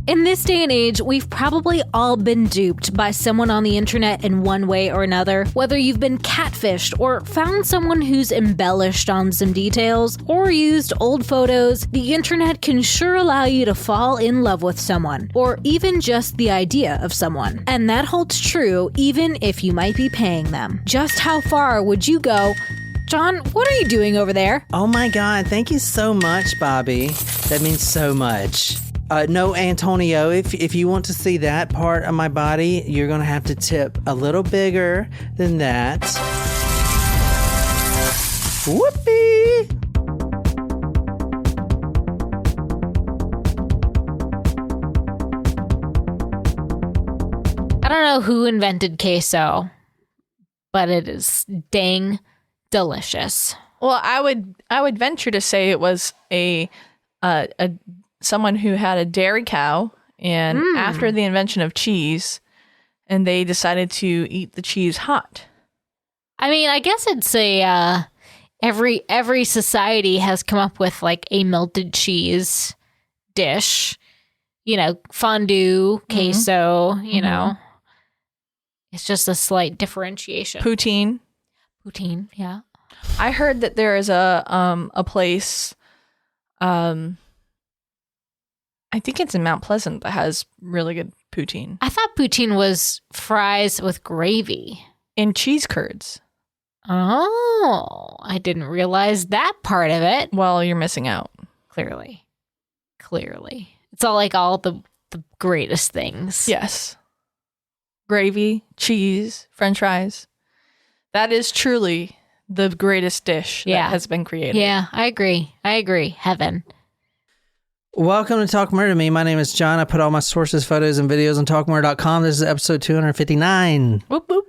In this day and age, we've probably all been duped by someone on the internet in one way or another. Whether you've been catfished or found someone who's embellished on some details or used old photos, the internet can sure allow you to fall in love with someone, or even just the idea of someone. And that holds true even if you might be paying them. Just how far would you go? John, what are you doing over there? Oh my God, thank you so much, Bobby. That means so much. No, Antonio, if you want to see that part of my body, you're going to have to tip a little bigger than that. Whoopee! I don't know who invented queso, but it is dang delicious. Well, I would venture to say it was a someone who had a dairy cow, and after the invention of cheese, and they decided to eat the cheese hot. I mean, I guess it's a every society has come up with like a melted cheese dish, you know, fondue, queso, you know. It's just a slight differentiation. Poutine, yeah. I heard that there is a place, I think it's in Mount Pleasant, that has really good poutine. I thought poutine was fries with gravy. And cheese curds. Oh, I didn't realize that part of it. Well, you're missing out. Clearly. It's all like all the greatest things. Yes. Gravy, cheese, french fries. That is truly the greatest dish that has been created. Yeah, I agree. Heaven. Welcome to Talk Murder to Me. My name is John. I put all my sources, photos, and videos on talkmurder.com. This is episode 259. Whoop, whoop.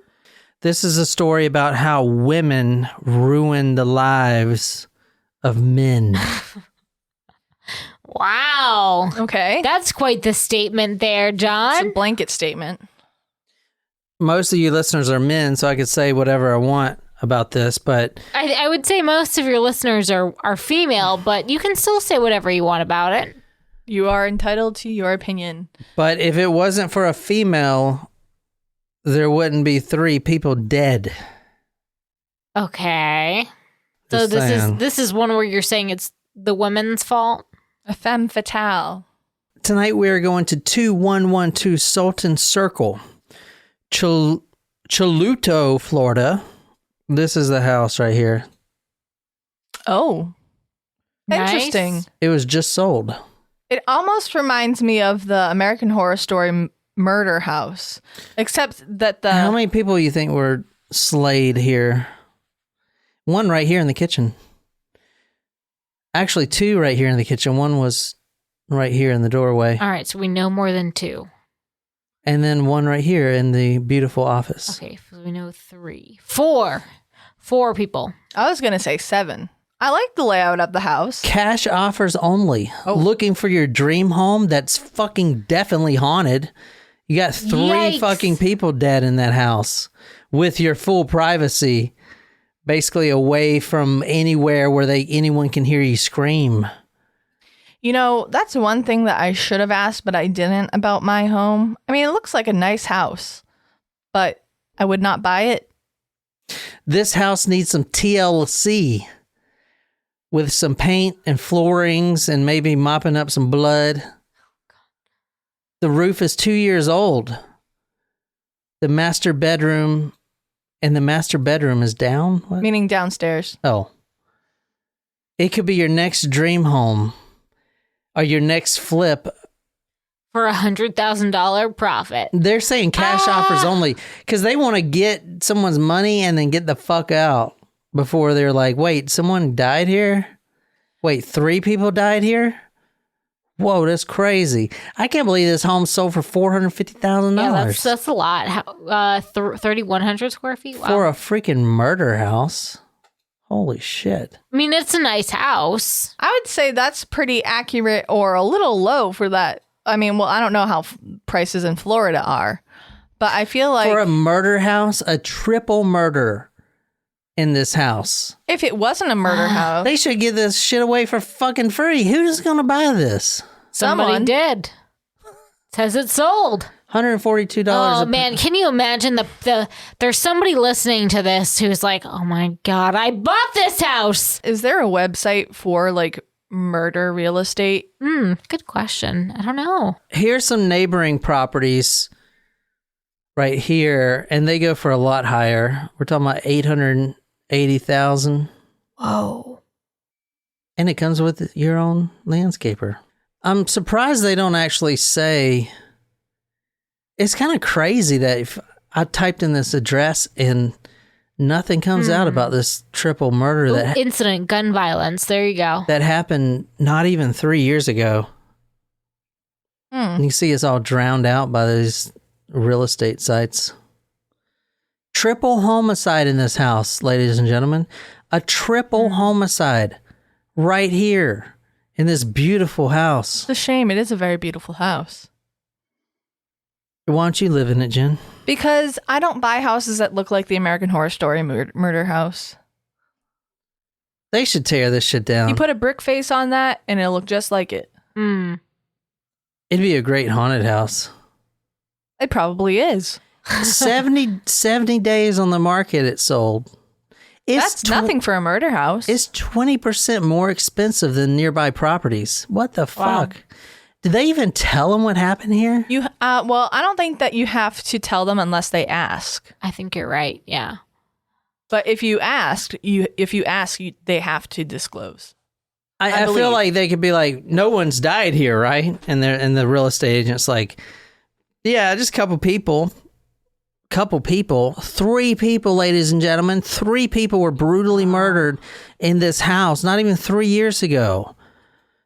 This is a story about how women ruin the lives of men. Wow. Okay. That's quite the statement there, John. It's a blanket statement. Most of you listeners are men, so I could say whatever I want about this, but I would say most of your listeners are female, but you can still say whatever you want about it. You are entitled to your opinion. But if it wasn't for a female, there wouldn't be 3 people dead. Okay. So this is one where you're saying it's the women's fault? A femme fatale. Tonight we are going to 2112 Sultan Circle, Choluto, Florida. This is the house right here. Oh. Nice. Interesting. It was just sold. It almost reminds me of the American Horror Story murder house, except that How many people you think were slayed here? 1 right here in the kitchen. Actually, 2 right here in the kitchen. 1 was right here in the doorway. All right, so we know more than 2. And then 1 right here in the beautiful office. Okay, so we know 3. 4 people. I was going to say 7. I like the layout of the house. Cash offers only. Oh. Looking for your dream home that's fucking definitely haunted. You got 3 Yikes. fucking people dead in that house with your full privacy, basically away from anywhere where anyone can hear you scream. You know, that's one thing that I should have asked, but I didn't about my home. I mean, it looks like a nice house, but I would not buy it. This house needs some TLC with some paint and floorings and maybe mopping up some blood. The roof is 2 years old. The master bedroom is down? What? Meaning downstairs. Oh. It could be your next dream home or your next flip. For $100,000 profit. They're saying cash offers only because they want to get someone's money and then get the fuck out before they're like, wait, someone died here? Wait, 3 people died here? Whoa, that's crazy. I can't believe this home sold for $450,000. Yeah, that's a lot. 3,100 square feet? Wow. For a freaking murder house. Holy shit. I mean, it's a nice house. I would say that's pretty accurate or a little low for that. I mean, well, I don't know how prices in Florida are, but I feel like for a murder house, a triple murder in this house. If it wasn't a murder house, They should give this shit away for fucking free. Who's going to buy this? Somebody Someone. did. Says it's sold. $142. Oh man, can you imagine there's somebody listening to this who's like, oh my God, I bought this house. Is there a website for like murder real estate? Good question. I don't know. Here's some neighboring properties right here, and they go for a lot higher. We're talking about $880,000. Whoa. And it comes with your own landscaper. I'm surprised they don't actually say. It's kind of crazy that if I typed in this address and nothing comes out about this triple murder Incident, gun violence. There you go. that happened not even 3 years ago. And you see it's all drowned out by these real estate sites. Triple homicide in this house, ladies and gentlemen. A triple homicide right here in this beautiful house. It's a shame. It is a very beautiful house. Why don't you live in it, Jen? Because I don't buy houses that look like the American Horror Story murder house. They should tear this shit down. You put a brick face on that and it'll look just like it. It'd be a great haunted house. It probably is. 70 days on the market it sold. That's nothing for a murder house. It's 20% more expensive than nearby properties. What the fuck? Did they even tell them what happened here? Well, I don't think that you have to tell them unless they ask. I think you're right. Yeah. But if you ask, they have to disclose. I feel like they could be like, no one's died here, right? And the real estate agent's like, yeah, just a couple people. 3 people, ladies and gentlemen. 3 people were brutally murdered in this house not even 3 years ago.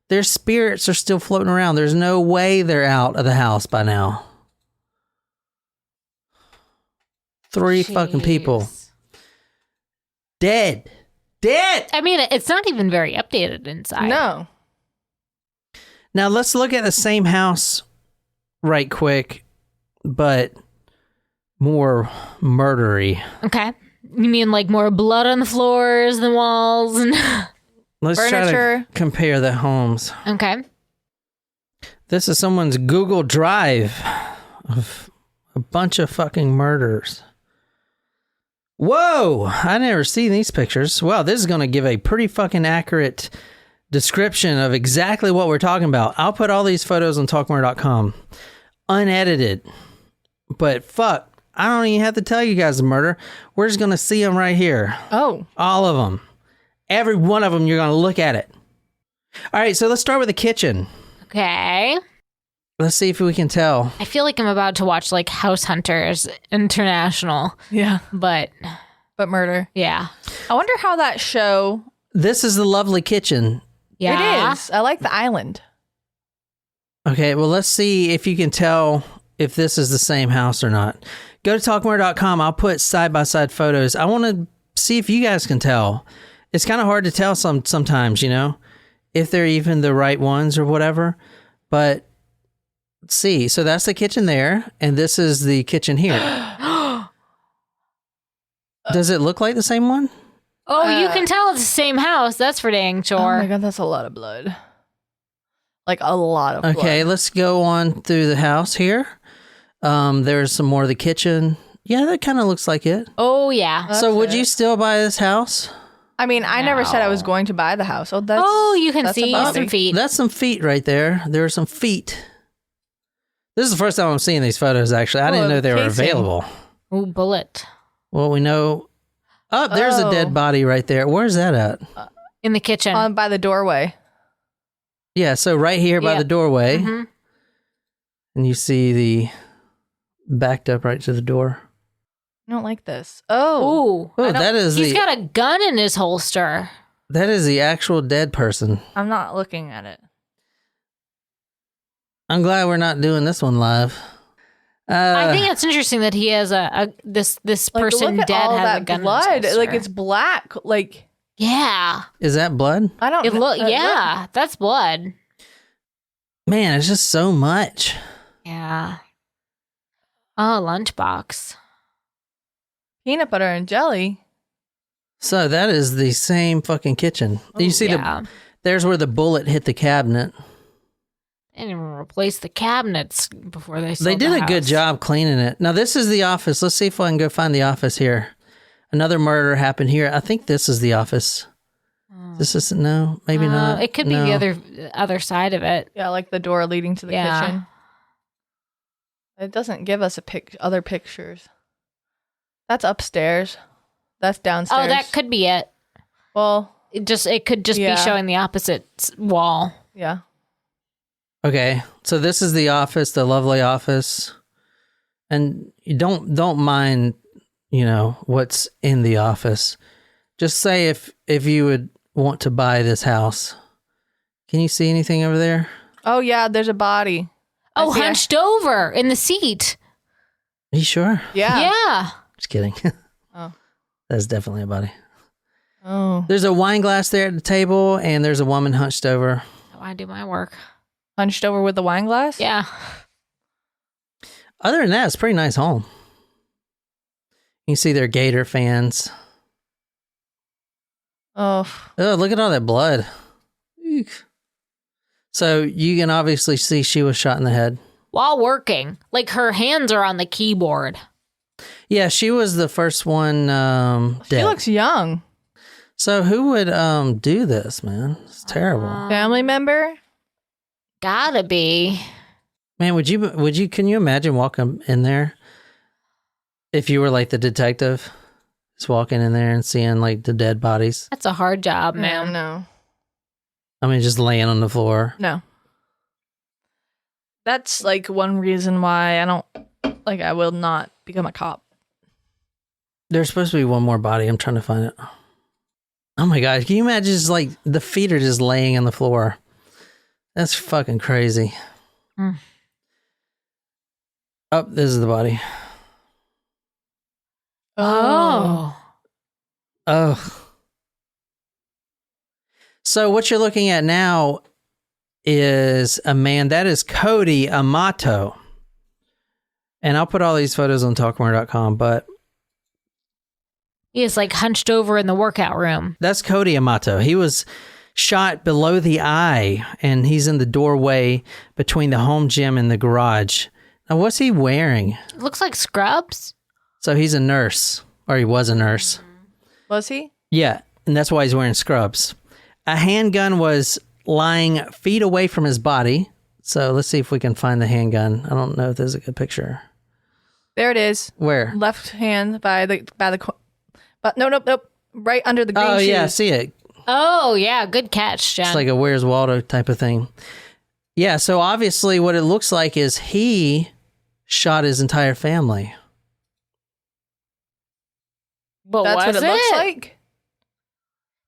Their spirits are still floating around. There's no way they're out of the house by now. 3 fucking people. Dead. I mean, it's not even very updated inside. No. Now let's look at the same house right quick, but more murdery. Okay. You mean like more blood on the floors, the walls, and Let's furniture. try to compare the homes. Okay. This is someone's Google Drive of a bunch of fucking murders. Whoa! I never seen these pictures. Wow, this is going to give a pretty fucking accurate description of exactly what we're talking about. I'll put all these photos on talkmurder.com. Unedited. But fuck, I don't even have to tell you guys the murder. We're just going to see them right here. Oh. All of them. Every one of them, you're going to look at it. All right, so let's start with the kitchen. Okay. Let's see if we can tell. I feel like I'm about to watch like House Hunters International. Yeah. But murder. yeah. I wonder how that show... This is the lovely kitchen. Yeah. It is. I like the island. Okay, well, let's see if you can tell if this is the same house or not. Go to talkmurder.com. I'll put side-by-side photos. I want to see if you guys can tell. It's kind of hard to tell sometimes, you know, if they're even the right ones or whatever. But let's see. So that's the kitchen there, and this is the kitchen here. Does it look like the same one? Oh, you can tell it's the same house. That's for dang sure. Oh my God, that's a lot of blood. Like a lot of blood. Okay, let's go on through the house here. There's some more of the kitchen. Yeah, that kind of looks like it. Oh, yeah. So would you still buy this house? I mean, I never said I was going to buy the house. Oh, you can see some feet. That's some feet right there. There are some feet. This is the first time I'm seeing these photos, actually. I didn't know they were available. Oh, bullet. Well, we know... Oh, there's a dead body right there. Where's that at? In the kitchen. By the doorway. Yeah, so right here by the doorway. Mm-hmm. And you see the... backed up right to the door. I don't like this. Oh. Oh, that is He's got a gun in his holster. That is the actual dead person. I'm not looking at it. I'm glad we're not doing this one live. I think it's interesting that he has this person look at dead all has that a gun blood. in his holster. Like it's black. Like yeah. Is that blood? I don't. Yeah, that's blood. Man, it's just so much. Yeah. Oh, lunchbox. Peanut butter and jelly. So that is the same fucking kitchen. You see there's where the bullet hit the cabinet. And even replace the cabinets before they sold They did the a good house. job cleaning it. Now, this is the office. Let's see if I can go find the office here. Another murder happened here. I think this is the office. This is no, maybe not. It could be No. the other side of it. Yeah, like the door leading to the kitchen. It doesn't give us other pictures. That's upstairs. That's downstairs. Oh, that could be it. Well, It could just be Yeah. showing the opposite wall. yeah. Okay, so this is the office, the lovely office, and you don't mind, what's in the office. Just say if you would want to buy this house. Can you see anything over there? Oh, yeah, there's a body. Oh, see, hunched over in the seat. Are you sure? Yeah. Yeah. Just kidding. Oh. That's definitely a body. Oh. There's a wine glass there at the table, and there's a woman hunched over. Oh, I do my work. Hunched over with the wine glass? Yeah. Other than that, it's a pretty nice home. You can see their Gator fans. Oh. Oh, look at all that blood. Eek. So you can obviously see she was shot in the head. While working. Like her hands are on the keyboard. Yeah, she was the first one She dead. looks young. So who would do this, man? It's terrible. Family member? Gotta be. Man, can you imagine walking in there if you were like the detective? Just walking in there and seeing like the dead bodies. That's a hard job, man. No. I mean, just laying on the floor. No. That's like one reason why I will not become a cop. There's supposed to be one more body. I'm trying to find it. Oh my God. Can you imagine just like the feet are just laying on the floor? That's fucking crazy. Mm. Oh, this is the body. Oh. Oh. So what you're looking at now is a man. That is Cody Amato. And I'll put all these photos on talkmore.com, but He is like hunched over in the workout room. that's Cody Amato. He was shot below the eye, and he's in the doorway between the home gym and the garage. Now, what's he wearing? It looks like scrubs. So he's a nurse, or he was a nurse. Was he? Yeah, and that's why he's wearing scrubs. A handgun was lying feet away from his body. So let's see if we can find the handgun. I don't know if there's a good picture. There it is. Where? Left hand by the but nope. Right under the green Oh, shoes. yeah, I see it. Oh, yeah. Good catch, Jen. It's like a Where's Waldo type of thing. Yeah, so obviously what it looks like is he shot his entire family. but That's was what it looks like.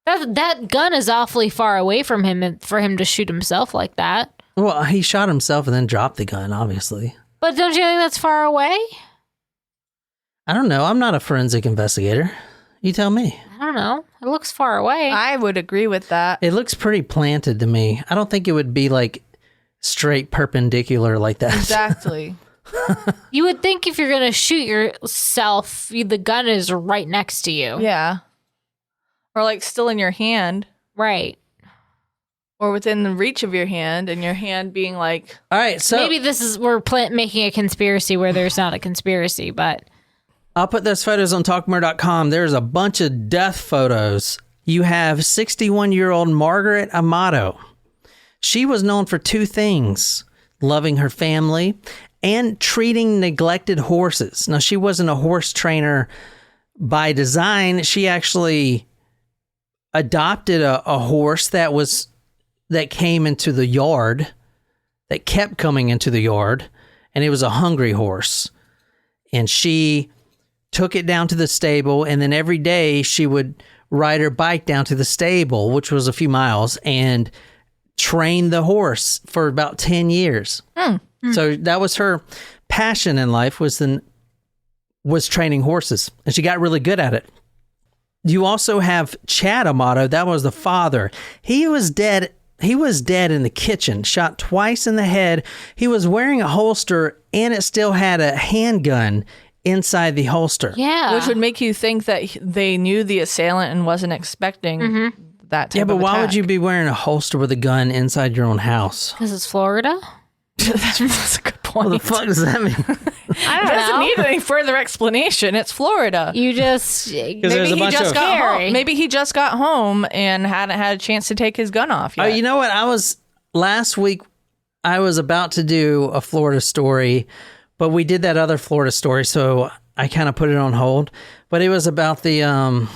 That gun is awfully far away from him and for him to shoot himself like that. Well, he shot himself and then dropped the gun, obviously. But don't you think that's far away? I don't know. I'm not a forensic investigator. You tell me. I don't know. It looks far away. I would agree with that. It looks pretty planted to me. I don't think it would be like straight perpendicular like that. Exactly. You would think if you're going to shoot yourself, the gun is right next to you. Yeah. Or like still in your hand. Right. Or within the reach of your hand, and your hand being like... All right, so Maybe we're making a conspiracy where there's not a conspiracy, but... I'll put those photos on talkmore.com. There's a bunch of death photos. You have 61-year-old Margaret Amato. She was known for two things: loving her family and treating neglected horses. Now, she wasn't a horse trainer by design. She actually adopted a horse that came into the yard, that kept coming into the yard, and it was a hungry horse. And she took it down to the stable, and then every day she would ride her bike down to the stable, which was a few miles, and train the horse for about 10 years. So that was her passion in life, was training horses, and she got really good at it. You also have Chad Amato. That was the father. He was dead. He was dead in the kitchen, shot twice in the head. He was wearing a holster, and it still had a handgun inside the holster. Yeah. Which would make you think that they knew the assailant and wasn't expecting that type Yeah, but of why would attack. you be wearing a holster with a gun inside your own house? Because it's Florida? That's a good point. What the fuck does that mean? I It don't doesn't know. need any further explanation. It's Florida. You just there's a bunch of- Maybe he just got home and hadn't had a chance to take his gun off yet. Oh, you know what? Last week, I was about to do a Florida story, but we did that other Florida story, so I kind of put it on hold. But it was about the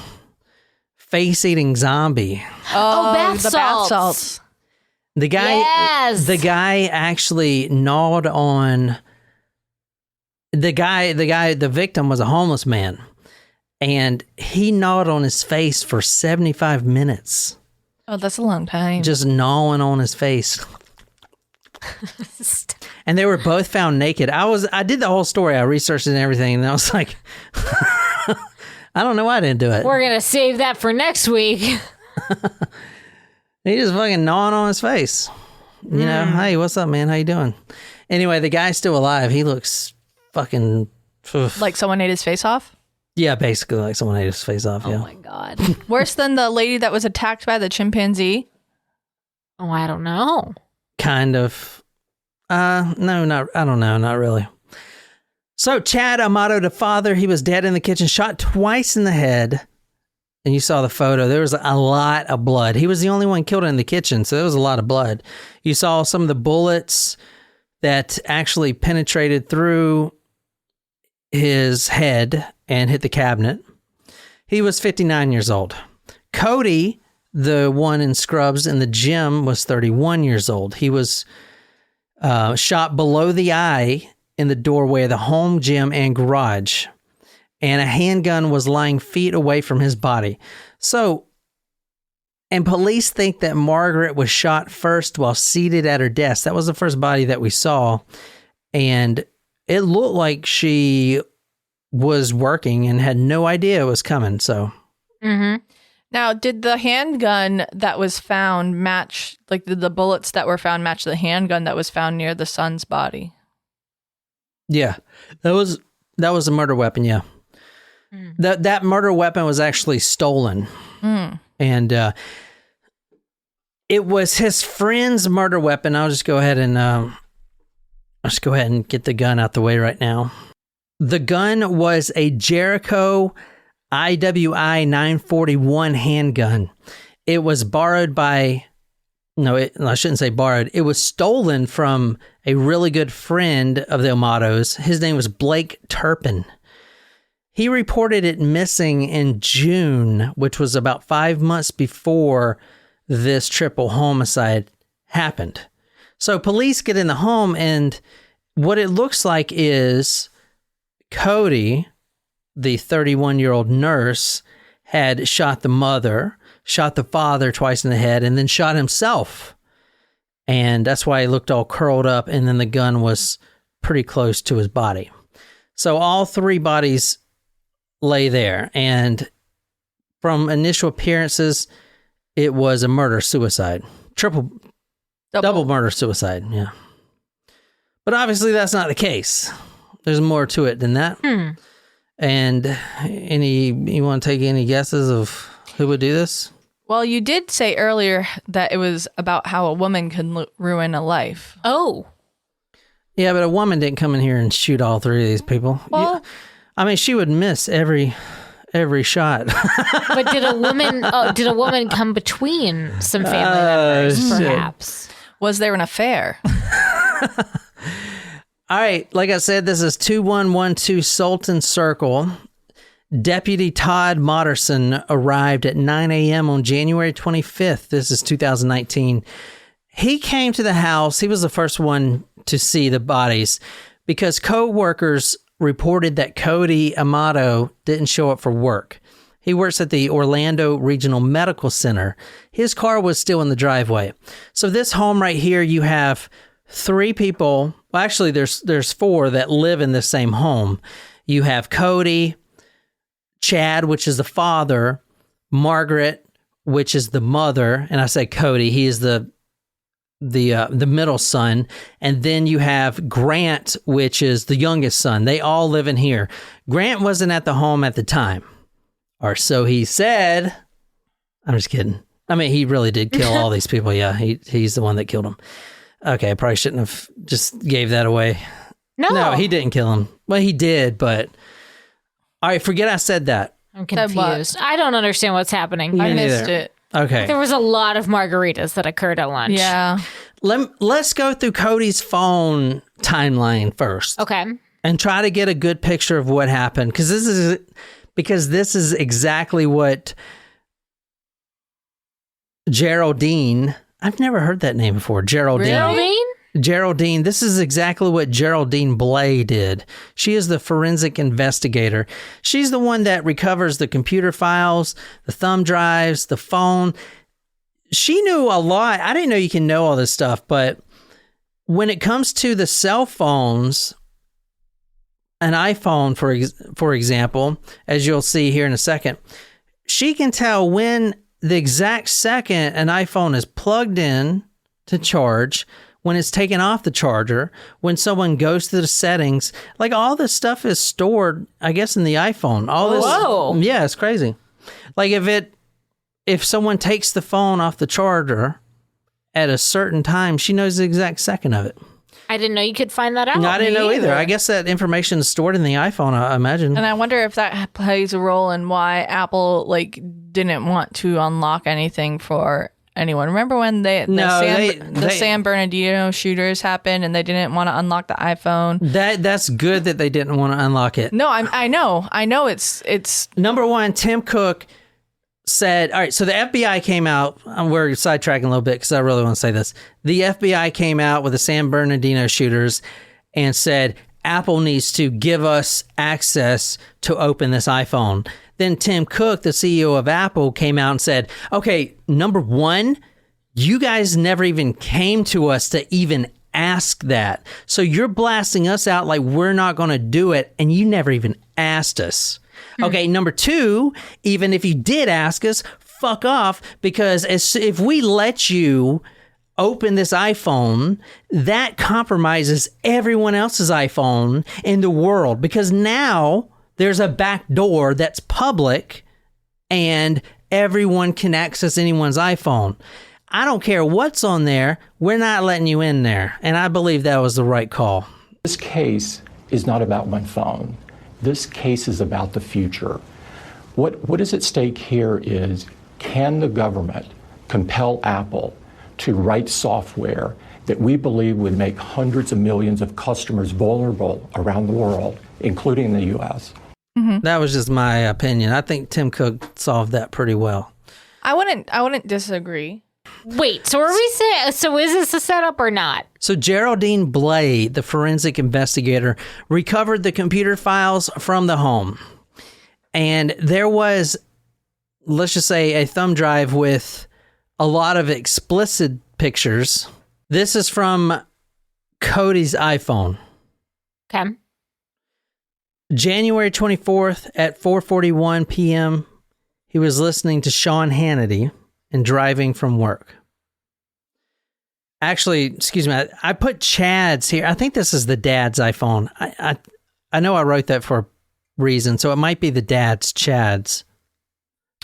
face-eating zombie. Oh, bath the salts. bath salts. The guy, Yes. the guy actually gnawed on the victim was a homeless man, and he gnawed on his face for 75 minutes, Oh, that's a long time. just gnawing on his face. And they were both found naked. I did the whole story. I researched it and everything, and I was like, I don't know why I didn't do it. We're gonna save that for next week. He just fucking gnawing on his face. You know, hey, what's up, man? How you doing? Anyway, the guy's still alive. He looks fucking... Like someone ate his face off? Yeah, basically like someone ate his face off, Oh yeah. my god. Worse than the lady that was attacked by the chimpanzee? Oh, I don't know. Kind of. I don't know, not really. So Chad Amato, the father, he was dead in the kitchen, shot twice in the head. And you saw the photo. There was a lot of blood. He was the only one killed in the kitchen, so there was a lot of blood. You saw some of the bullets that actually penetrated through his head and hit the cabinet. He was 59 years old. Cody, the one in scrubs in the gym, was 31 years old. He was shot below the eye in the doorway of the home gym and garage, and a handgun was lying feet away from his body. So, and police think that Margaret was shot first while seated at her desk. That was the first body that we saw, and it looked like she was working and had no idea it was coming. So, Now, did the handgun that was found match, like the bullets that were found match the handgun that was found near the son's body? yeah, that was a murder weapon. Yeah, that murder weapon was actually stolen, and it was his friend's murder weapon. I'll just go ahead and get the gun out the way right now. The gun was a Jericho IWI 941 handgun. It was borrowed by, I shouldn't say borrowed. It was stolen from a really good friend of the Amatos. His name was Blake Turpin. He reported it missing in June, which was about 5 months before this triple homicide happened. So police get in the home, and what it looks like is Cody, the 31-year-old nurse, had shot the mother, shot the father twice in the head, and then shot himself. And that's why he looked all curled up, and then the gun was pretty close to his body. So all three bodies lay there, and from initial appearances, it was a murder-suicide. Double murder-suicide, yeah. But obviously that's not the case. There's more to it than that. And you want to take any guesses of who would do this? Well, you did say earlier that it was about how a woman can ruin a life. Oh. Yeah, but a woman didn't come in here and shoot all three of these people. Well, Yeah. I mean, she would miss every shot. But did a woman come between some family members, shit. perhaps? was there an affair? All right, like I said, this is 2112 Sultan Circle. Deputy Todd Moderson arrived at 9 a.m. on January 25th. This is 2019. He came to the house. He was the first one to see the bodies because co-workers reported that Cody Amato didn't show up for work. He works at the Orlando Regional Medical Center. His car was still in the driveway. So this home right here, you have three people. Well, actually, there's four that live in the same home. You have Cody, Chad, which is the father, Margaret, which is the mother, and I say Cody, he is the middle son, and then you have Grant, which is the youngest son. They all live in here. Grant wasn't at the home at the time, or so he said. I'm just kidding. I mean, he really did kill all these people. Yeah, he's the one that killed them. Okay, I probably shouldn't have just gave that away. No, he didn't kill him. Well, he did, but... All right, forget I said that. I'm confused. I don't understand what's happening. I missed it. Okay. There was a lot of margaritas that occurred at lunch. Yeah. Let's go through Cody's phone timeline first. Okay. And try to get a good picture of what happened. Because this is exactly what Geraldine... I've never heard that name before. Geraldine? Geraldine, this is exactly what Geraldine Blay did. She is the forensic investigator. She's the one that recovers the computer files, the thumb drives, the phone. She knew a lot. I didn't know you can know all this stuff, but when it comes to the cell phones, an iPhone, for example, as you'll see here in a second, she can tell when the exact second an iPhone is plugged in to charge, when it's taken off the charger, when someone goes to the settings, like all this stuff is stored, I guess, in the iPhone. All this, Whoa. Yeah, it's crazy. Like if someone takes the phone off the charger at a certain time, she knows the exact second of it. I didn't know you could find that out. No, I didn't know either. I guess that information is stored in the iPhone, I imagine. And I wonder if that plays a role in why Apple didn't want to unlock anything for anyone. Remember when the San Bernardino shooters happened and they didn't want to unlock the iPhone? That's good that they didn't want to unlock it. No, I know it's number one. Tim Cook said, all right, so the FBI came out. We're sidetracking a little bit because I really want to say this. The FBI came out with the San Bernardino shooters and said, Apple needs to give us access to open this iPhone. Then Tim Cook, the CEO of Apple, came out and said, okay, number one, you guys never even came to us to even ask that. So you're blasting us out like we're not going to do it, and you never even asked us. Okay, number two, even if you did ask us, fuck off, because if we let you open this iPhone, that compromises everyone else's iPhone in the world, because now there's a back door that's public and everyone can access anyone's iPhone. I don't care what's on there. We're not letting you in there. And I believe that was the right call. This case is not about one phone. This case is about the future. What is at stake here is, can the government compel Apple to write software that we believe would make hundreds of millions of customers vulnerable around the world, including the U.S.? Mm-hmm. That was just my opinion. I think Tim Cook solved that pretty well. I wouldn't disagree. Wait, so are we saying, so is this a setup or not? So Geraldine Blay, the forensic investigator, recovered the computer files from the home. And there was, let's just say, a thumb drive with a lot of explicit pictures. This is from Cody's iPhone. Okay. January 24th at 4:41 p.m., he was listening to Sean Hannity and driving from work. Actually, excuse me, I put Chad's here. I think this is the dad's iPhone. I know I wrote that for a reason, so it might be the dad's, Chad's.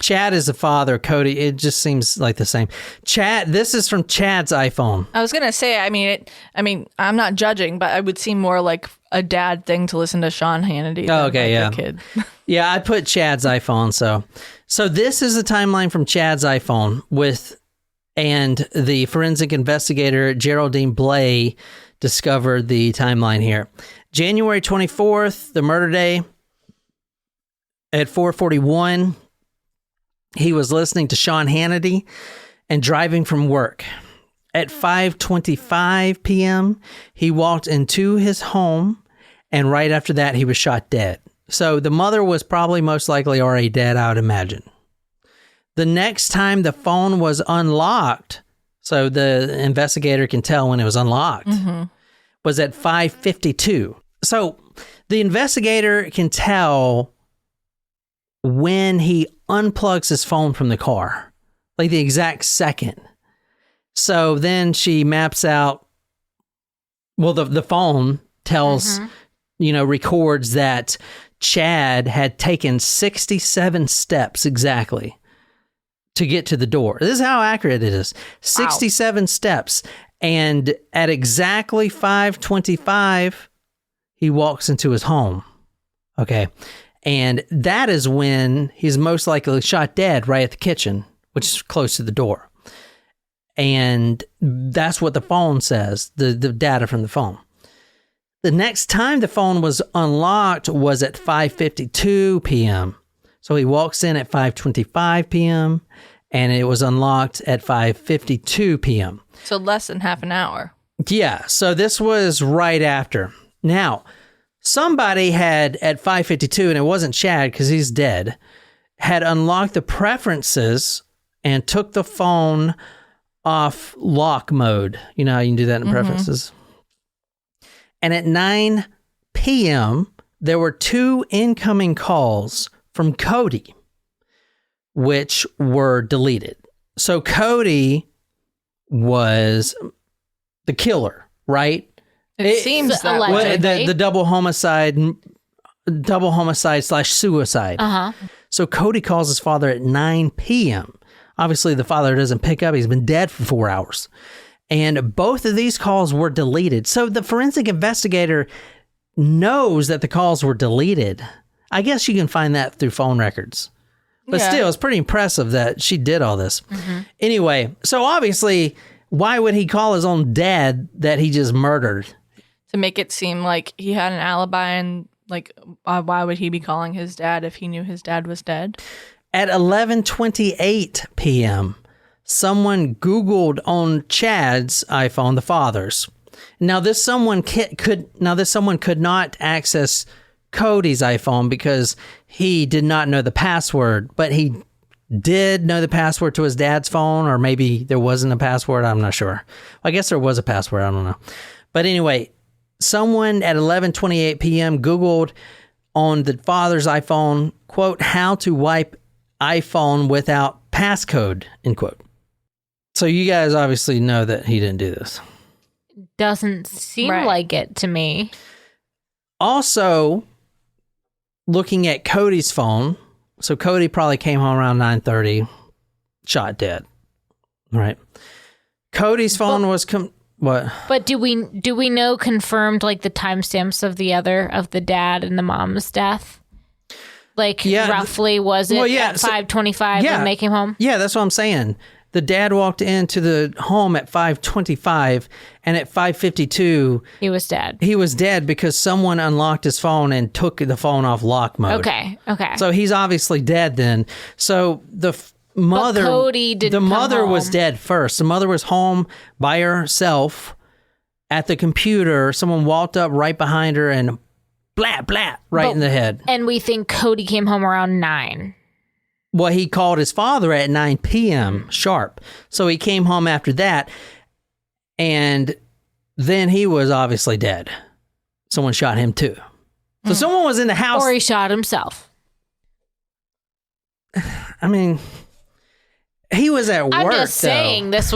Chad is the father, Cody. It just seems like the same. Chad, this is from Chad's iPhone. I was gonna say, I mean, I'm not judging, but it would seem more like a dad thing to listen to Sean Hannity. Oh, okay, yeah. A kid. Yeah, I put Chad's iPhone. So this is the timeline from Chad's iPhone and the forensic investigator Geraldine Blay discovered the timeline here. January 24th, the murder day, at 4:41. He was listening to Sean Hannity and driving from work. At 5:25 p.m., he walked into his home, and right after that, he was shot dead. So the mother was probably most likely already dead, I would imagine. The next time the phone was unlocked, so the investigator can tell when it was unlocked, was at 5:52. So the investigator can tell when he unplugs his phone from the car, like the exact second. So then she maps out, well, the phone tells, records that Chad had taken 67 steps exactly to get to the door. This is how accurate it is. 67 steps. And at exactly 5:25, he walks into his home. Okay. And that is when he's most likely shot dead right at the kitchen, which is close to the door. And that's what the phone says, the data from the phone. The next time the phone was unlocked was at 5:52 p.m. So he walks in at 5:25 p.m. and it was unlocked at 5:52 p.m. So less than half an hour. Yeah, so this was right after. Now, somebody had at 5:52, and it wasn't Chad because he's dead, had unlocked the preferences and took the phone off lock mode. You know how you can do that in preferences? And at 9 p.m., there were 2 incoming calls from Cody, which were deleted. So Cody was the killer, right? It seems that way. allegedly. The double homicide / suicide. So Cody calls his father at 9 p.m. Obviously, the father doesn't pick up. He's been dead for 4 hours. And both of these calls were deleted. So the forensic investigator knows that the calls were deleted. I guess you can find that through phone records. But still, it's pretty impressive that she did all this. Anyway, so obviously, why would he call his own dad that he just murdered? To make it seem like he had an alibi, and like, why would he be calling his dad if he knew his dad was dead? At 11:28 p.m., someone Googled on Chad's iPhone, the father's. Now this someone could not access Cody's iPhone because he did not know the password, but he did know the password to his dad's phone, or maybe there wasn't a password. I'm not sure. I guess there was a password. I don't know. But anyway, someone at 11:28 p.m. Googled on the father's iPhone, quote, how to wipe iPhone without passcode, end quote. So you guys obviously know that he didn't do this. Doesn't seem like it to me. Also, looking at Cody's phone, so Cody probably came home around 9:30, shot dead. Right. Cody's phone was what? But do we know confirmed like the timestamps of the dad and the mom's death? Like roughly was it at 5:25 when they came home? Yeah, that's what I'm saying. The dad walked into the home at 5:25, and at 5:52, he was dead. He was dead because someone unlocked his phone and took the phone off lock mode. Okay. So he's obviously dead then. So the mother, but Cody didn't the mother come home. was dead first. The mother was home by herself at the computer. Someone walked up right behind her and blat in the head. And we think Cody came home around 9. Well, he called his father at 9 p.m. sharp. So he came home after that, and then he was obviously dead. Someone shot him too. So someone was in the house. Or he shot himself. I mean, he was at work. I'm just saying this.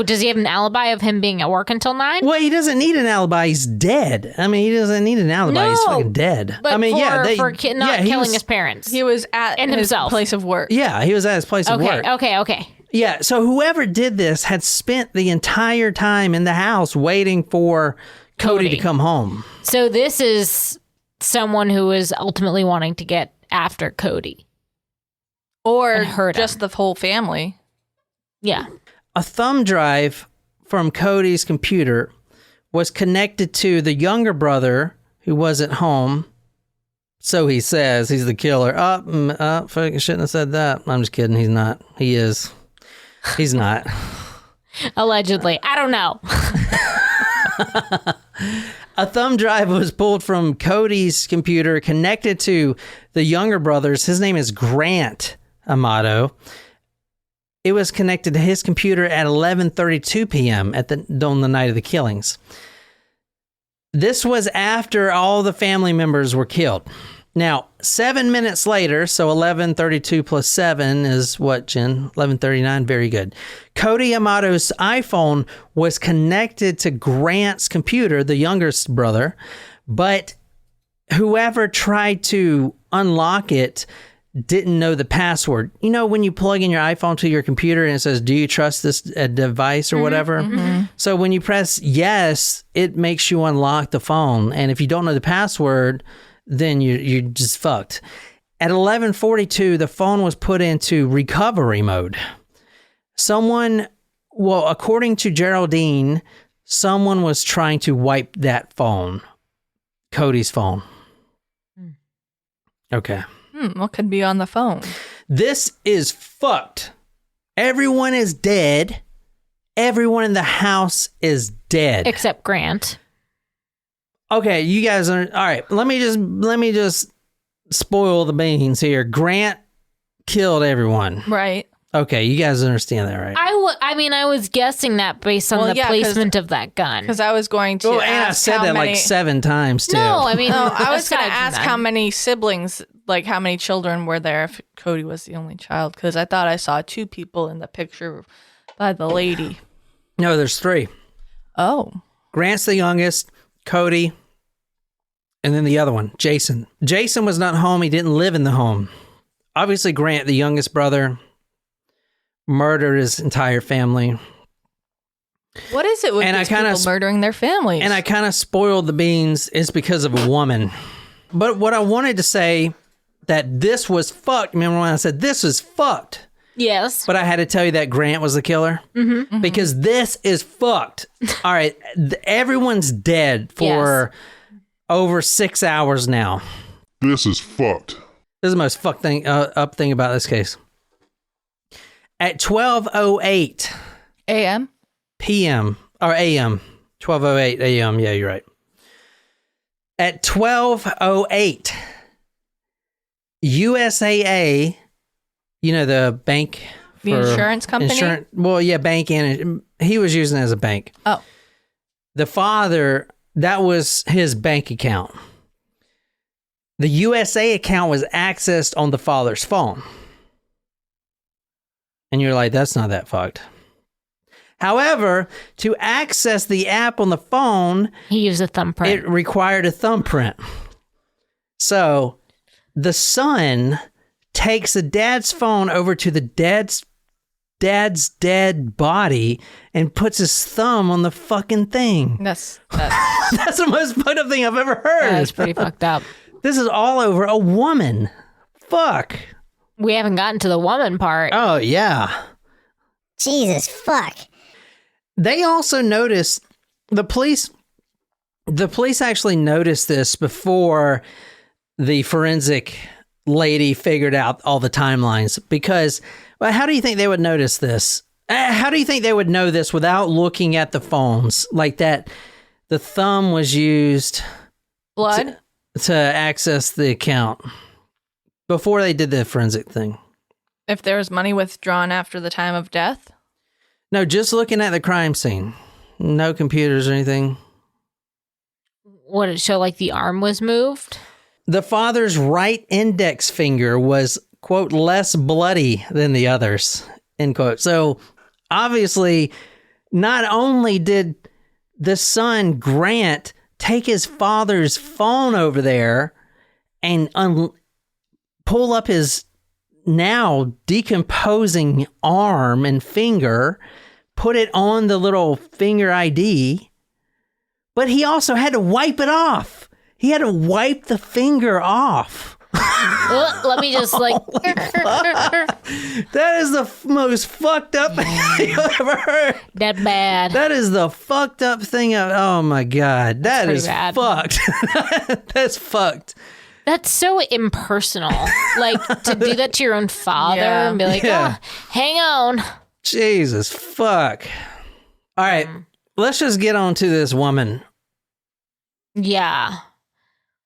Does he have an alibi of him being at work until 9? Well, he doesn't need an alibi. He's dead. I mean, he doesn't need an alibi. He's fucking dead. But I mean, for killing his parents. He was at his himself. place of work. Yeah, he was at his place of work. Okay. Yeah, so whoever did this had spent the entire time in the house waiting for Cody to come home. So this is someone who is ultimately wanting to get after Cody. Or hurt just the whole family. Yeah. A thumb drive from Cody's computer was connected to the younger brother who wasn't home. So he says he's the killer. Fuck, I shouldn't have said that. I'm just kidding. He's not. He is. He's not. Allegedly. I don't know. A thumb drive was pulled from Cody's computer, connected to the younger brother's. His name is Grant Amato. It was connected to his computer at 11:32 p.m. on the night of the killings. This was after all the family members were killed. Now, 7 minutes later, so 11:32 plus 7 is what, Jen? 11:39. Very good. Cody Amato's iPhone was connected to Grant's computer, the youngest brother, but whoever tried to unlock it didn't know the password. You know, when you plug in your iPhone to your computer and it says, do you trust this device or whatever? So when you press yes, it makes you unlock the phone. And if you don't know the password, then you're just fucked. At 11:42, the phone was put into recovery mode. According to Geraldine, someone was trying to wipe that phone, Cody's phone. Okay. What could be on the phone? This is fucked. Everyone is dead. Everyone in the house is dead. Except Grant. Okay, you guys are... All right, let me just spoil the beans here. Grant killed everyone. Right. Okay, you guys understand that, right? I was guessing that based on the placement of that gun. Because I was going to ask and I said that many... like 7 times, too. No, I mean... I was going to aside from ask that. how many siblings, like how many children were there if Cody was the only child. Because I thought I saw 2 people in the picture by the lady. No, there's 3. Oh. Grant's the youngest, Cody, and then the other one, Jason. Jason was not home. He didn't live in the home. Obviously, Grant, the youngest brother, murdered his entire family. What is it with these people murdering their families? And I kind of spoiled the beans. It's because of a woman. But what I wanted to say, that this was fucked. Remember when I said this is fucked? Yes. But I had to tell you that Grant was the killer? Mm-hmm. Because this is fucked. All right. Everyone's dead for over 6 hours now. This is fucked. This is the most fucked thing about this case. At 12:08 a.m. p.m. or a.m. 12:08 a.m. Yeah, you're right. At 12:08, USAA, you know, the bank, The insurance company. Bank, and he was using it as a bank. Oh, the father, that was his bank account. The USA account was accessed on the father's phone. And you're like, that's not that fucked. However, to access the app on the phone, he used a thumbprint. It required a thumbprint. So the son takes the dad's phone over to the dad's dead body and puts his thumb on the fucking thing. That's That's the most fucked up thing I've ever heard. That's pretty fucked up. This is all over a woman. Fuck. We haven't gotten to the woman part. Oh, yeah. Jesus, fuck. They also noticed, the police actually noticed this before the forensic lady figured out all the timelines. Because, well, how do you think they would notice this? How do you think they would know this without looking at the phones? Like that, the thumb was used... blood? To access the account before they did the forensic thing. If there was money withdrawn after the time of death? No, just looking at the crime scene. No computers or anything. Would it show like the arm was moved? The father's right index finger was, quote, less bloody than the others, end quote. So obviously, not only did the son, Grant, take his father's phone over there and pull up his now decomposing arm and finger, put it on the little finger ID, but he also had to wipe it off. He had to wipe the finger off. Let me just like... That is the most fucked up thing I've ever heard. That bad. That is the fucked up thing. Oh my God. That is bad. fucked. That's fucked. That's so impersonal. Like, to do that to your own father and be like, Yeah. oh, hang on. Jesus, fuck. All right, let's just get on to this woman. Yeah.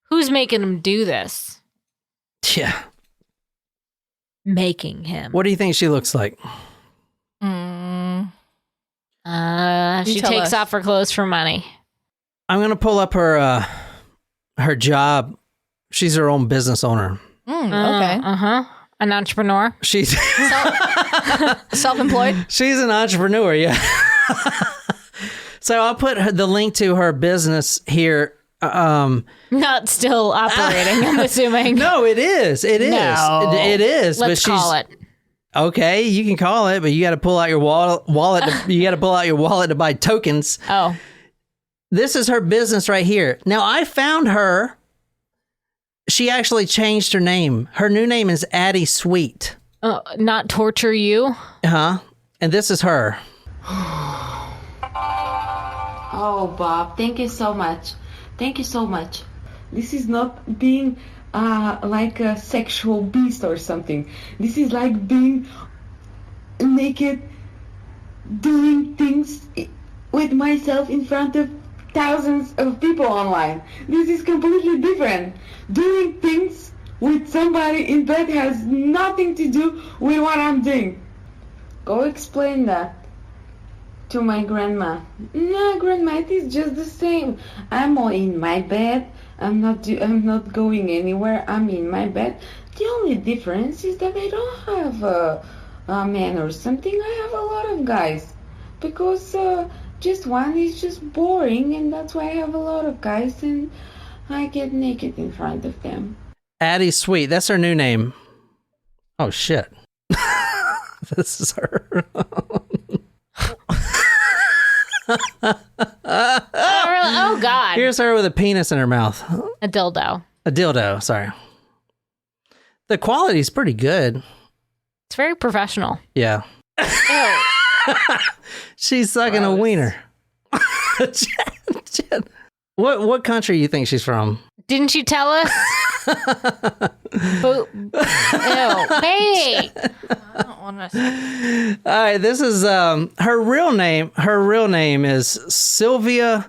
Who's making him do this? Yeah. Making him. What do you think she looks like? She tell takes us. off her clothes for money. I'm going to pull up her job. She's her own business owner. Okay. An entrepreneur. She's Self-employed? she's an entrepreneur, yeah. So I'll put the link to her business here Not still operating, I'm assuming. No, it is. It is. No. It is. Let's call it. Okay, you can call it, but you got to pull out your wallet. You got to pull out your wallet to buy tokens. Oh. This is her business right here. Now, I found her. She actually changed her name. Her new name is Addie Sweet. Not torture you? And this is her. Oh, Bob, thank you so much. Thank you so much. This is not being like a sexual beast or something. This is like being naked, doing things with myself in front of thousands of people online. This is completely different. Doing things with somebody in bed has nothing to do with what I'm doing. Go explain that to my grandma. No, grandma, it is just the same. I'm all in my bed. I'm not going anywhere. I'm in my bed. The only difference is that I don't have a man or something. I have a lot of guys because just one is just boring, and that's why I have a lot of guys and I get naked in front of them. Addie Sweet. That's her new name. Oh shit. This is her. Oh, God. Here's her with a penis in her mouth. A dildo. A dildo, sorry. The quality's pretty good. It's very professional. Yeah. She's sucking a wiener. What country do you think she's from? Didn't you tell us? Ew. Hey. I don't want to. All right, this is her real name. Her real name is Silviya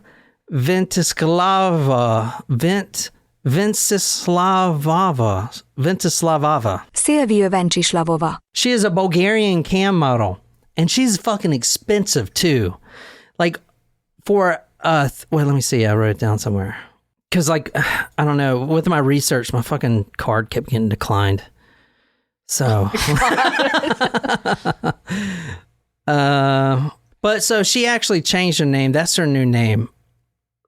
Ventsislavova. Ventsislavova. Silviya Ventsislavova. She is a Bulgarian cam model, and she's fucking expensive too. Like for let me see. I wrote it down somewhere. Because, like, I don't know, with my research, my fucking card kept getting declined. So. But so she actually changed her name. That's her new name.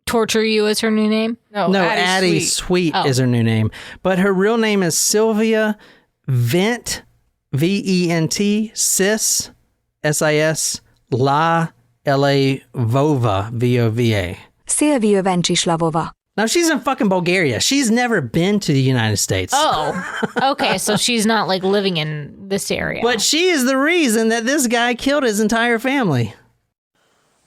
Torture You is her new name? No, Addie Sweet is her new name. But her real name is Silviya Vent, V-E-N-T, Sis, S-I-S, Vova, V-O-V-A. Silviya Ventsislavova. Now, she's in fucking Bulgaria. She's never been to the United States. Oh, okay. So she's not like living in this area. But she is the reason that this guy killed his entire family.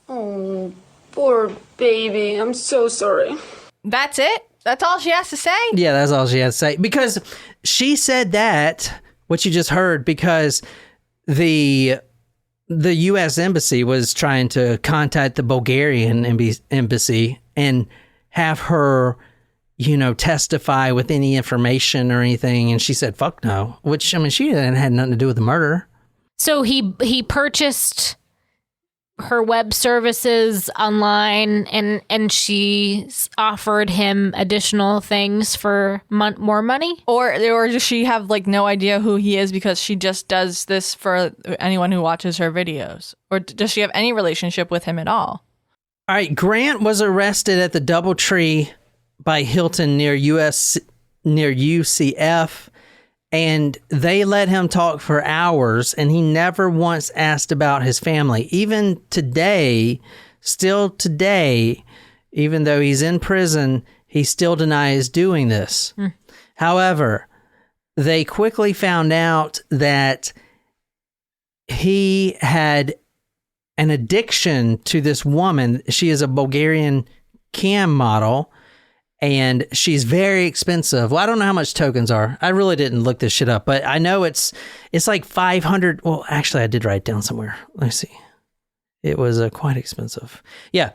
Oh, poor baby. I'm so sorry. That's it? That's all she has to say? Yeah, that's all she has to say. Because she said that, what you just heard, because the U.S. Embassy was trying to contact the Bulgarian embassy and have her, testify with any information or anything. And she said, fuck no. Which, I mean, she had nothing to do with the murder. So he purchased her web services online and she offered him additional things for more money? Or does she have like no idea who he is because she just does this for anyone who watches her videos? Or does she have any relationship with him at all? All right, Grant was arrested at the DoubleTree by Hilton near UCF, and they let him talk for hours, and he never once asked about his family. Even today, still today, even though he's in prison, he still denies doing this. However, they quickly found out that he had an addiction to this woman. She is a Bulgarian cam model, and she's very expensive. Well, I don't know how much tokens are. I really didn't look this shit up, but I know it's like 500. Well, actually, I did write it down somewhere. Let me see. It was quite expensive. Yeah.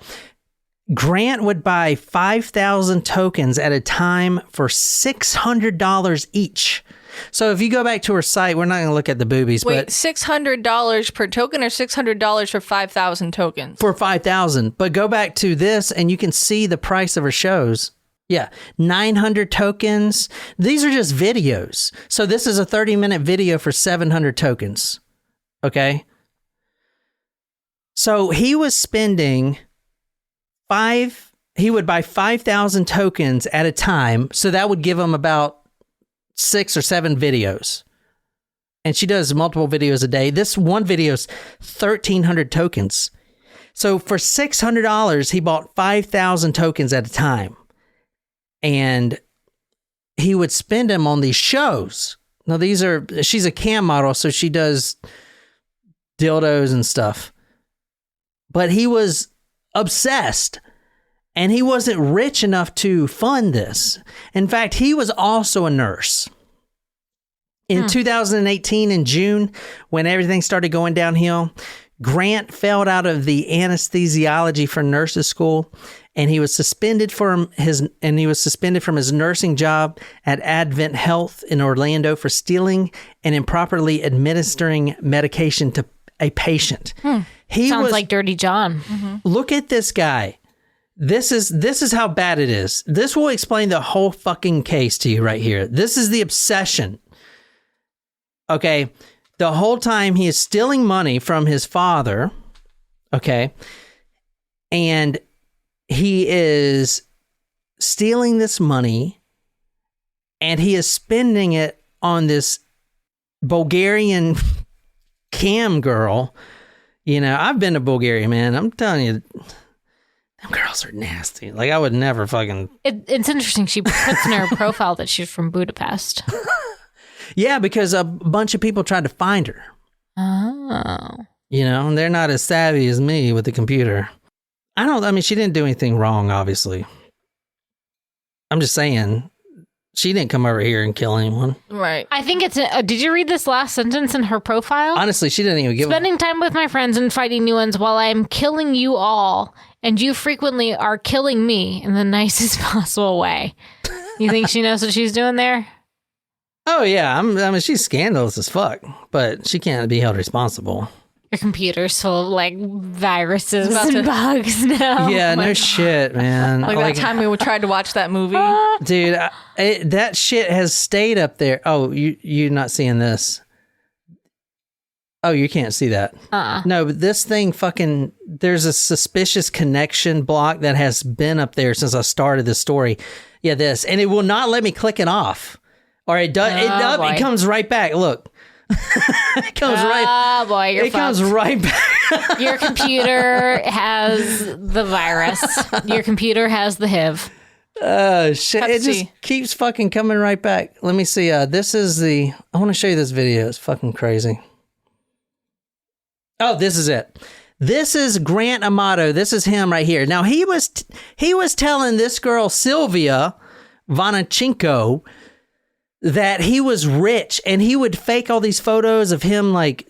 Grant would buy 5,000 tokens at a time for $600 each. So if you go back to her site, we're not going to look at the boobies. Wait, but $600 per token or $600 for 5,000 tokens? For 5,000. But go back to this and you can see the price of her shows. Yeah, 900 tokens. These are just videos. So this is a 30-minute video for 700 tokens. Okay? So he was spending he would buy 5,000 tokens at a time. So that would give him about 6 or 7 videos. And she does multiple videos a day. This one video is 1,300 tokens. So for $600, he bought 5,000 tokens at a time. And he would spend them on these shows. Now, she's a cam model, so she does dildos and stuff. But he was obsessed. And he wasn't rich enough to fund this. In fact, he was also a nurse. In 2018, in June, when everything started going downhill, Grant failed out of the anesthesiology for nurses school, and he was suspended from his nursing job at Advent Health in Orlando for stealing and improperly administering medication to a patient. Sounds like Dirty John. Look at this guy. This is how bad it is. This will explain the whole fucking case to you right here. This is the obsession. Okay, the whole time he is stealing money from his father, okay, and he is stealing this money and he is spending it on this Bulgarian cam girl. You know, I've been to Bulgaria, man. I'm telling you, them girls are nasty. Like, I would never fucking... It's interesting. She puts in her profile that she's from Budapest. Yeah, because a bunch of people tried to find her. Oh. You know, and they're not as savvy as me with the computer. She didn't do anything wrong, obviously. I'm just saying, she didn't come over here and kill anyone. Right. I think it's... did you read this last sentence in her profile? Honestly, she didn't even give Spending time with my friends and fighting new ones while I'm killing you all, and you frequently are killing me in the nicest possible way. You think she knows what she's doing there? Oh, yeah. She's scandalous as fuck, but she can't be held responsible. Your computer's full of, like, viruses and bugs now. Yeah, no shit, man. Like that time we tried to watch that movie. Dude, that shit has stayed up there. Oh, you're not seeing this. Oh, you can't see that. No, but this thing fucking... There's a suspicious connection block that has been up there since I started this story. Yeah, this. And it will not let me click it off. Or it does. It comes right back. Look, it comes right. Oh boy, you're it comes right back. Your computer has the virus. Your computer has the HIV. Oh shit! It just keeps fucking coming right back. Let me see. This is the. I want to show you this video. It's fucking crazy. Oh, this is it. This is Grant Amato. This is him right here. Now he was telling this girl Silviya Ventsislavova that he was rich, and he would fake all these photos of him, like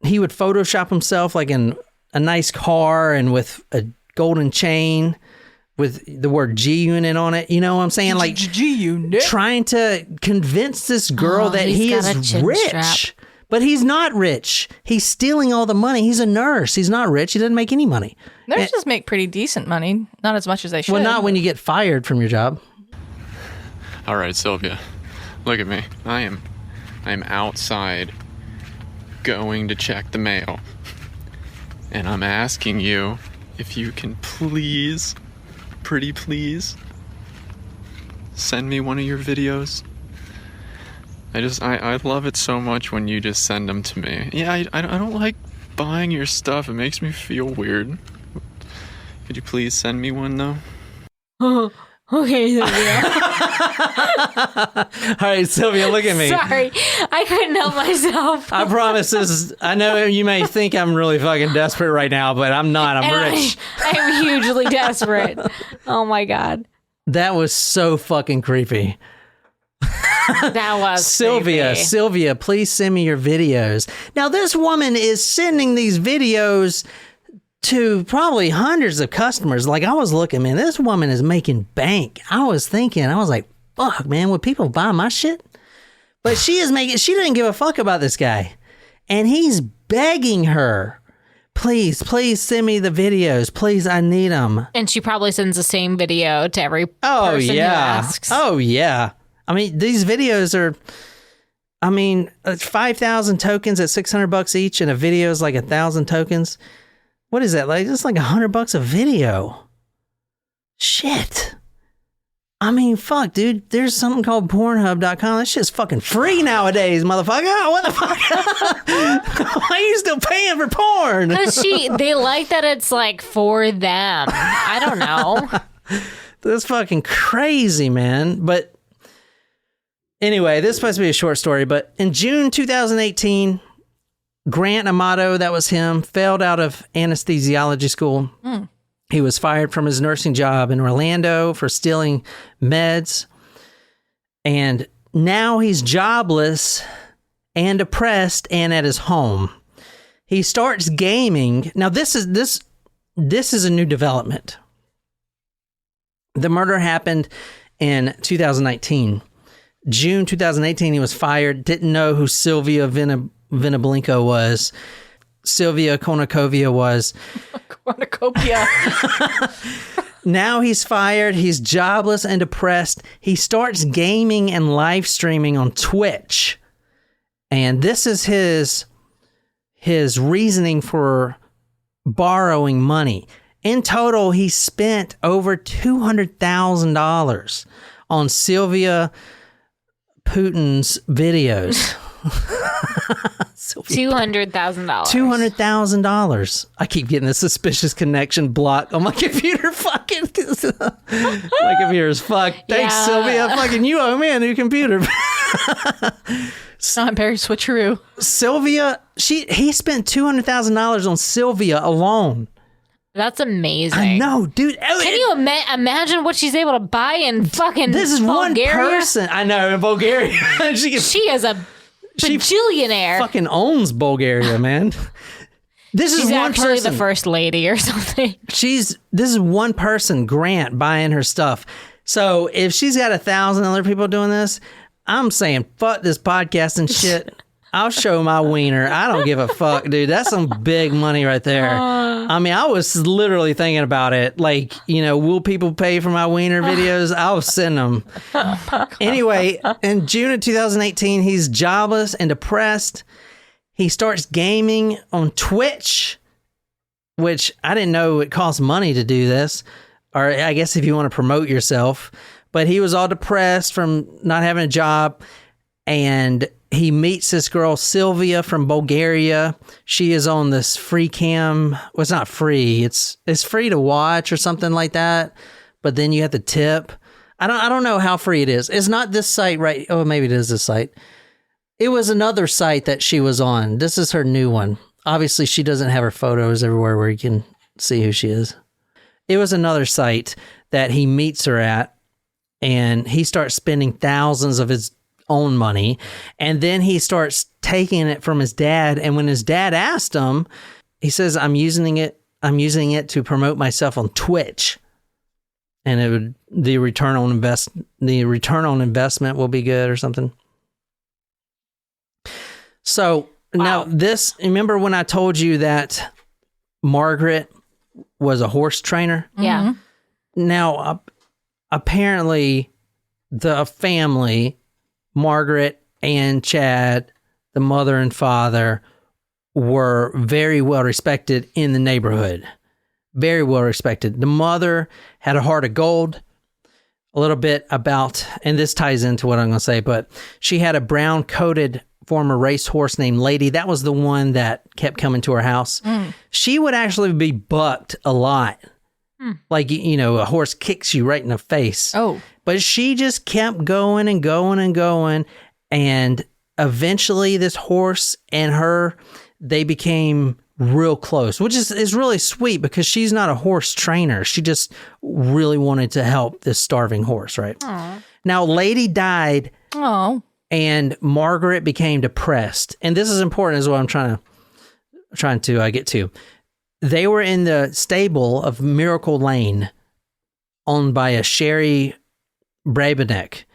he would Photoshop himself like in a nice car and with a golden chain with the word G-Unit on it. You know what I'm saying? Like G-Unit. Trying to convince this girl that he is rich. But he's not rich. He's stealing all the money. He's a nurse. He's not rich. He doesn't make any money. Nurses make pretty decent money. Not as much as they should. Well, not when you get fired from your job. All right, Silvia. Look at me. I am outside going to check the mail. And I'm asking you if you can please, pretty please, send me one of your videos. I love it so much when you just send them to me. Yeah, I don't like buying your stuff. It makes me feel weird. Could you please send me one, though? Okay, Silvia. All right, Silvia, look at me. Sorry, I couldn't help myself. I promise this. I know you may think I'm really fucking desperate right now, but I'm not. I'm rich. I'm hugely desperate. Oh my God. That was so fucking creepy. That was Silvia, please send me your videos. Now, this woman is sending these videos to probably hundreds of customers. Like, I was looking, man, this woman is making bank. I was like, fuck, man, would people buy my shit? But she didn't give a fuck about this guy. And he's begging her, please send me the videos. Please, I need them. And she probably sends the same video to every person who asks. Oh, yeah. I mean, these videos are, 5,000 tokens at $600 each, and a video is like 1,000 tokens. What is that? Like, it's like $100 a video. Shit. I mean, fuck, dude. There's something called Pornhub.com. That shit's fucking free nowadays, motherfucker. What the fuck? Why are you still paying for porn? Because they like that it's like for them. I don't know. That's fucking crazy, man. But anyway, this is supposed to be a short story, but in June 2018, Grant Amato, that was him, failed out of anesthesiology school. He was fired from his nursing job in Orlando for stealing meds. And now he's jobless and depressed and at his home. He starts gaming. Now this is a new development. The murder happened in 2019. June 2018, he was fired. Didn't know who Silviya Ventsislavova was. Silvia Cornucopia was. Cornucopia. Now he's fired. He's jobless and depressed. He starts gaming and live streaming on Twitch. And this is his reasoning for borrowing money. In total, he spent over $200,000 on Silvia Putin's videos. $200,000. $200,000. I keep getting a suspicious connection block on my computer. Fucking my computer is fucked. Thanks, Yeah. Sylvia. Fucking you owe me a new computer. Not very switcheroo. Sylvia, he spent $200,000 on Sylvia alone. That's amazing. I know, dude. Can you imagine what she's able to buy in fucking This is Bulgaria? one person. I know, in Bulgaria. She is a bajillionaire. Fucking owns Bulgaria, man. She's She's one actually person. the first lady or something. This is one person, Grant, buying her stuff. So if she's got 1,000 other people doing this, I'm saying fuck this podcast and shit. I'll show my wiener. I don't give a fuck, dude. That's some big money right there. I mean, I was literally thinking about it. Like, will people pay for my wiener videos? I'll send them. Anyway, in June of 2018, he's jobless and depressed. He starts gaming on Twitch, which I didn't know it costs money to do this. Or I guess if you want to promote yourself. But he was all depressed from not having a job. And he meets this girl, Sylvia, from Bulgaria. She is on this free cam. Well, it's not free. It's free to watch or something like that. But then you have to tip. I don't know how free it is. It's not this site, right? Oh, maybe it is this site. It was another site that she was on. This is her new one. Obviously, she doesn't have her photos everywhere where you can see who she is. It was another site that he meets her at, and he starts spending thousands of his own money, and then he starts taking it from his dad. And when his dad asked him, he says, I'm using it to promote myself on Twitch, and the return on investment will be good or something. So now remember when I told you that Margaret was a horse trainer? Yeah. Now apparently the family, Margaret and Chad, the mother and father, were very well respected in the neighborhood. Very well respected. The mother had a heart of gold. A little bit about, and this ties into what I'm going to say, but she had a brown coated former racehorse named Lady. That was the one that kept coming to her house. She would actually be bucked a lot. Like, a horse kicks you right in the face. Oh. But she just kept going and going and going. And eventually this horse and her, they became real close, which is really sweet because she's not a horse trainer. She just really wanted to help this starving horse, right? Aww. Now, Lady died. Oh. And Margaret became depressed. And this is important as what I'm trying to get to. They were in the stable of Miracle Lane, owned by a Sherry Brabenek.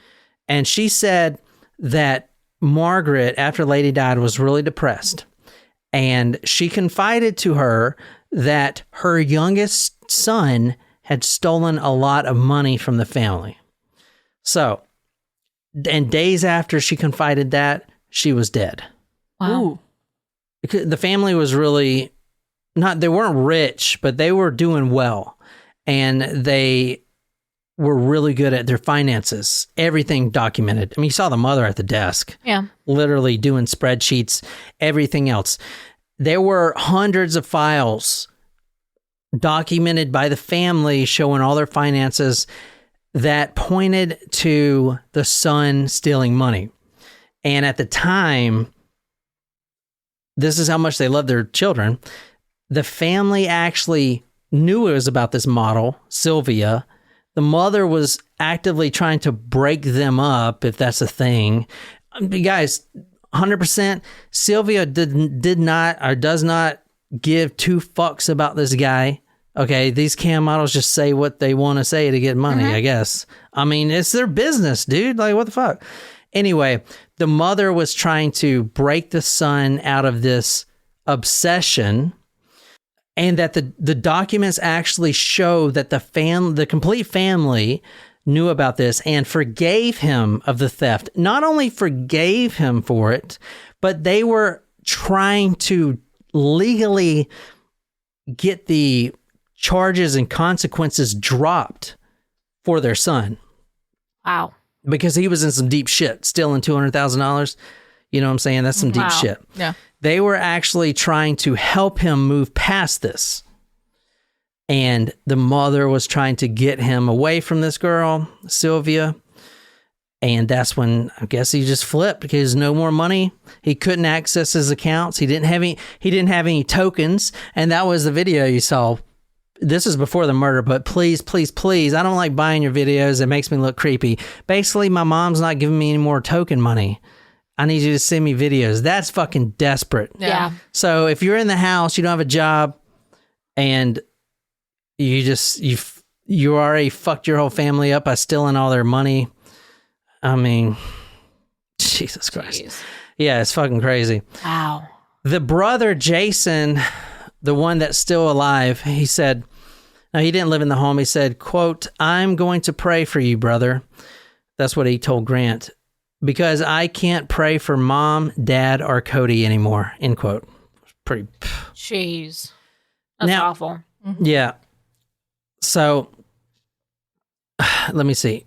And she said that Margaret, after Lady died, was really depressed. And she confided to her that her youngest son had stolen a lot of money from the family. So, and days after she confided that, she was dead. Wow. The family was really they weren't rich, but they were doing well. And they were really good at their finances. Everything documented. I mean, you saw the mother at the desk. Yeah. Literally doing spreadsheets, everything else. There were hundreds of files documented by the family showing all their finances that pointed to the son stealing money. And at the time, this is how much they loved their children. The family actually knew it was about this model, Silviya. The mother was actively trying to break them up, if that's a thing. You guys, 100%, Silviya did not or does not give two fucks about this guy. Okay, these cam models just say what they want to say to get money, I guess. I mean, it's their business, dude. Like, what the fuck? Anyway, the mother was trying to break the son out of this obsession, and that the documents actually show that the complete family knew about this and forgave him of the theft. Not only forgave him for it, but they were trying to legally get the charges and consequences dropped for their son. Wow. Because he was in some deep shit, stealing $200,000. You know what I'm saying? That's some deep shit. Yeah. They were actually trying to help him move past this. And the mother was trying to get him away from this girl, Silviya. And that's when I guess he just flipped because no more money. He couldn't access his accounts. He didn't have any tokens. And that was the video you saw. This is before the murder, but please, please, please, I don't like buying your videos. It makes me look creepy. Basically, my mom's not giving me any more token money. I need you to send me videos. That's fucking desperate. Yeah. So if you're in the house, you don't have a job, and you already fucked your whole family up by stealing all their money. I mean, Jesus Christ. Jeez. Yeah, it's fucking crazy. Wow. The brother, Jason, the one that's still alive, he said, no, he didn't live in the home. He said, quote, "I'm going to pray for you, brother." That's what he told Grant. "Because I can't pray for mom, dad, or Cody anymore," end quote. Pretty. Jeez. That's Now, awful. Yeah. So, let me see.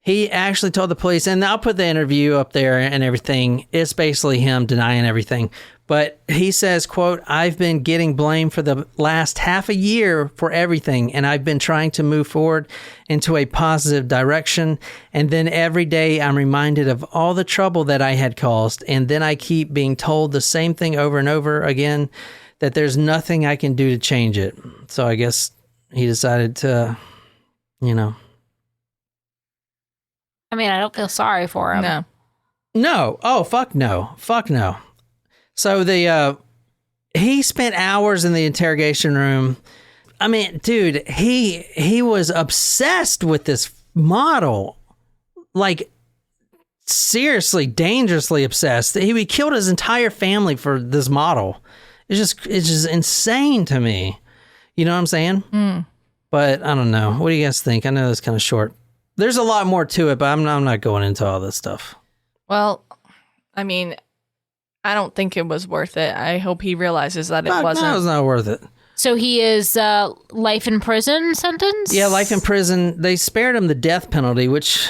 He actually told the police, and I'll put the interview up there and everything. It's basically him denying everything. But he says, quote, "I've been getting blamed for the last half a year for everything, and I've been trying to move forward into a positive direction. And then every day I'm reminded of all the trouble that I had caused. And then I keep being told the same thing over and over again, that there's nothing I can do to change it." So I guess he decided to, I mean, I don't feel sorry for him. No. No. Oh, fuck no. Fuck no. So he spent hours in the interrogation room. I mean, dude, he was obsessed with this model. Like, seriously, dangerously obsessed. He killed his entire family for this model. It's just insane to me. You know what I'm saying? Mm. But I don't know. What do you guys think? I know it's kind of short. There's a lot more to it, but I'm not going into all this stuff. Well, I mean, I don't think it was worth it. I hope he realizes that it wasn't. No, it's not worth it. So he is life in prison sentence? Yeah, life in prison. They spared him the death penalty, which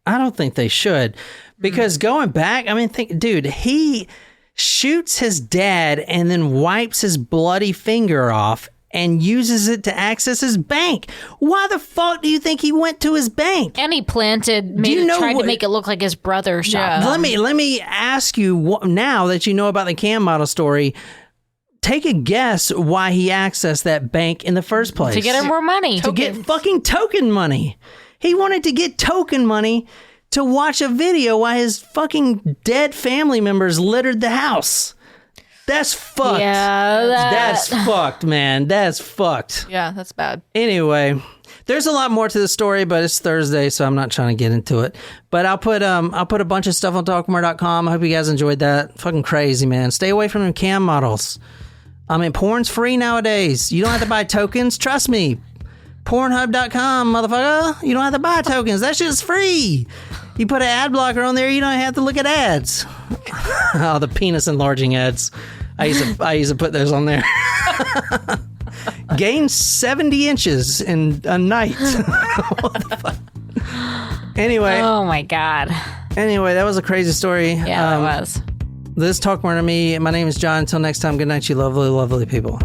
I don't think they should. Because going back, I mean, dude, he shoots his dad and then wipes his bloody finger off and uses it to access his bank. Why the fuck do you think he went to his bank? And he tried to make it look like his brother shot him. Let me ask you, now that you know about the cam model story, take a guess why he accessed that bank in the first place. To get him more money. To get fucking token money. He wanted to get token money to watch a video while his fucking dead family members littered the house. That's fucked. Yeah, that's fucked, man. That's fucked. Yeah, that's bad. Anyway, there's a lot more to the story, but it's Thursday, so I'm not trying to get into it. But I'll put a bunch of stuff on talkmore.com. I hope you guys enjoyed that. Fucking crazy, man. Stay away from them cam models. I mean, porn's free nowadays. You don't have to buy tokens. Trust me. Pornhub.com, motherfucker. You don't have to buy tokens. That shit's free. You put an ad blocker on there, you don't have to look at ads. Oh, the penis enlarging ads. I used to put those on there. Gain 70 inches in a night. What the fuck? Anyway. Oh my God. Anyway, that was a crazy story. Yeah, that was. This Talk Murder Me. My name is John. Until next time, good night, you lovely, lovely people.